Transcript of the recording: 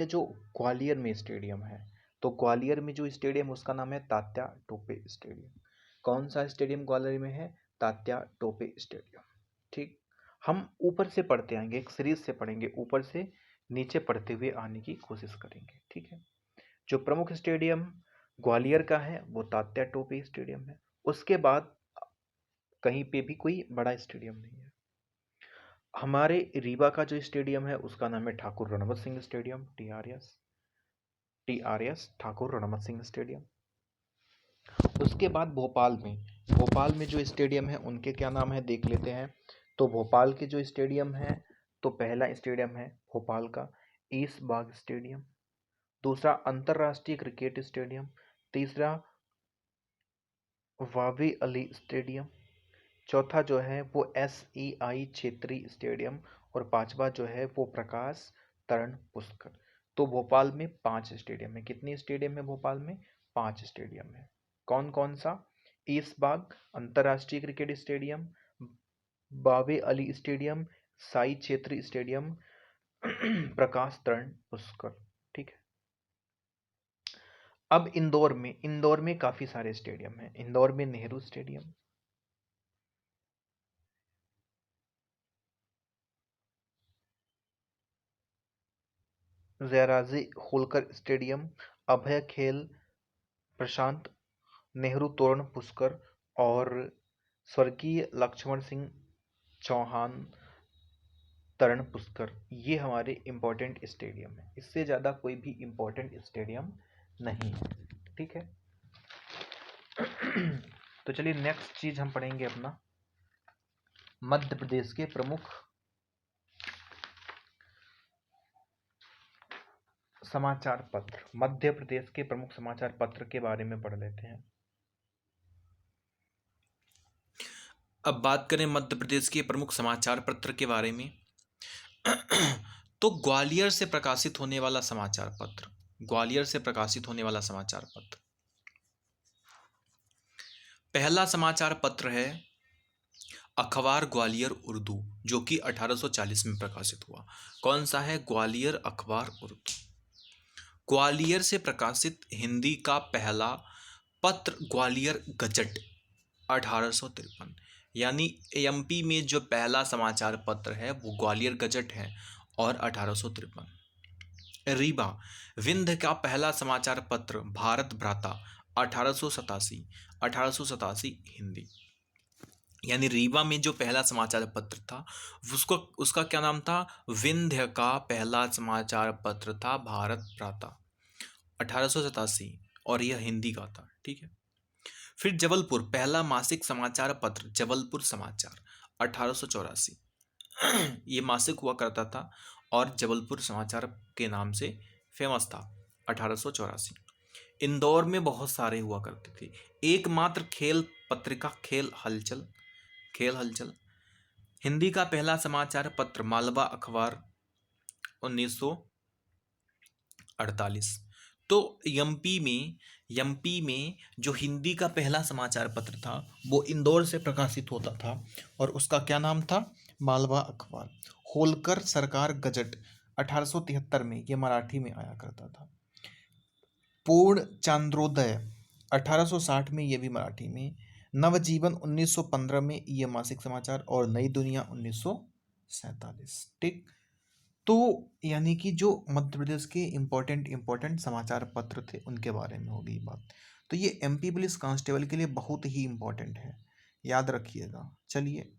ये जो ग्वालियर में स्टेडियम है, तो ग्वालियर में जो स्टेडियम उसका नाम है तात्या टोपे स्टेडियम। कौन सा स्टेडियम ग्वालियर में है? तात्या टोपे स्टेडियम। ठीक, हम ऊपर से पढ़ते आएंगे, एक सीरीज से पढ़ेंगे, ऊपर से नीचे पढ़ते हुए आने की कोशिश करेंगे। ठीक है, जो प्रमुख स्टेडियम ग्वालियर का है वो तात्या टोपे स्टेडियम है। उसके बाद कहीं पे भी कोई बड़ा स्टेडियम नहीं है। हमारे रीवा का जो स्टेडियम है उसका नाम है Thakur Ranawat Singh stadium, TRS Thakur Ranawat Singh stadium. उसके बाद भोपाल में जो स्टेडियम है उनके क्या नाम है देख लेते हैं। तो भोपाल के जो स्टेडियम है, तो पहला स्टेडियम है भोपाल का ईस्ट बाग स्टेडियम, दूसरा अंतरराष्ट्रीय क्रिकेट स्टेडियम, तीसरा वावी अली स्टेडियम, चौथा जो है वो SEI क्षेत्रीय स्टेडियम, और पांचवा जो है वो प्रकाश तरण पुष्कर। तो भोपाल में 5 स्टेडियम है। कितने स्टेडियम है भोपाल में? 5 स्टेडियम है। कौन कौन सा? ईस्टबाग अंतरराष्ट्रीय क्रिकेट स्टेडियम, बावे अली स्टेडियम, साई क्षेत्रीय स्टेडियम, प्रकाश तरण पुष्कर। ठीक है, अब इंदौर में काफी सारे स्टेडियम है। इंदौर में नेहरू स्टेडियम, जयराजी होलकर स्टेडियम, अभय खेल, प्रशांत नेहरू तोरण पुष्कर, और स्वर्गीय लक्ष्मण सिंह चौहान तरण पुष्कर। ये हमारे इम्पोर्टेंट स्टेडियम है। इससे ज़्यादा कोई भी इम्पोर्टेंट स्टेडियम नहीं है। ठीक है, तो चलिए नेक्स्ट चीज हम पढ़ेंगे अपना मध्य प्रदेश के प्रमुख समाचार पत्र। मध्य प्रदेश के प्रमुख समाचार पत्र के बारे में पढ़ लेते हैं। अब बात करें मध्य प्रदेश के प्रमुख समाचार पत्र के बारे में तो ग्वालियर से प्रकाशित होने वाला समाचार पत्र, ग्वालियर से प्रकाशित होने वाला समाचार पत्र, पहला समाचार पत्र है अखबार ग्वालियर उर्दू, जो कि 1840 में प्रकाशित हुआ। कौन सा है? ग्वालियर अखबार उर्दू। ग्वालियर से प्रकाशित हिंदी का पहला पत्र ग्वालियर गजट 1853। यानी एमपी में जो पहला समाचार पत्र है वो ग्वालियर गजट है और 1853। रीवा विंध्य का पहला समाचार पत्र भारत भ्राता 1887 हिंदी। यानी रीवा में जो पहला समाचार पत्र था उसका क्या नाम था? विंध्य का पहला समाचार पत्र था भारत भ्राता 1887, और यह हिंदी का था। ठीक है, फिर जबलपुर पहला मासिक समाचार पत्र जबलपुर समाचार 1884। ये मासिक हुआ करता था और जबलपुर समाचार के नाम से फेमस था 1884। इंदौर में बहुत सारे हुआ करते थे। एकमात्र खेल पत्रिका खेल हलचल, हिंदी का पहला समाचार पत्र मालवा अखबार 1948। तो एमपी में जो हिंदी का पहला समाचार पत्र था वो इंदौर से प्रकाशित होता था और उसका क्या नाम था? मालवा अखबार। होलकर सरकार गजट 1873 में ये मराठी में आया करता था। पूर्ण चांद्रोदय 1860 में ये भी मराठी में। नवजीवन 1915 में ये मासिक समाचार, और नई दुनिया 1947। ठीक, तो यानी कि जो मध्य प्रदेश के इम्पोर्टेंट समाचार पत्र थे उनके बारे में हो गई बात। तो ये एमपी पुलिस कांस्टेबल के लिए बहुत ही इम्पोर्टेंट है, याद रखिएगा। चलिए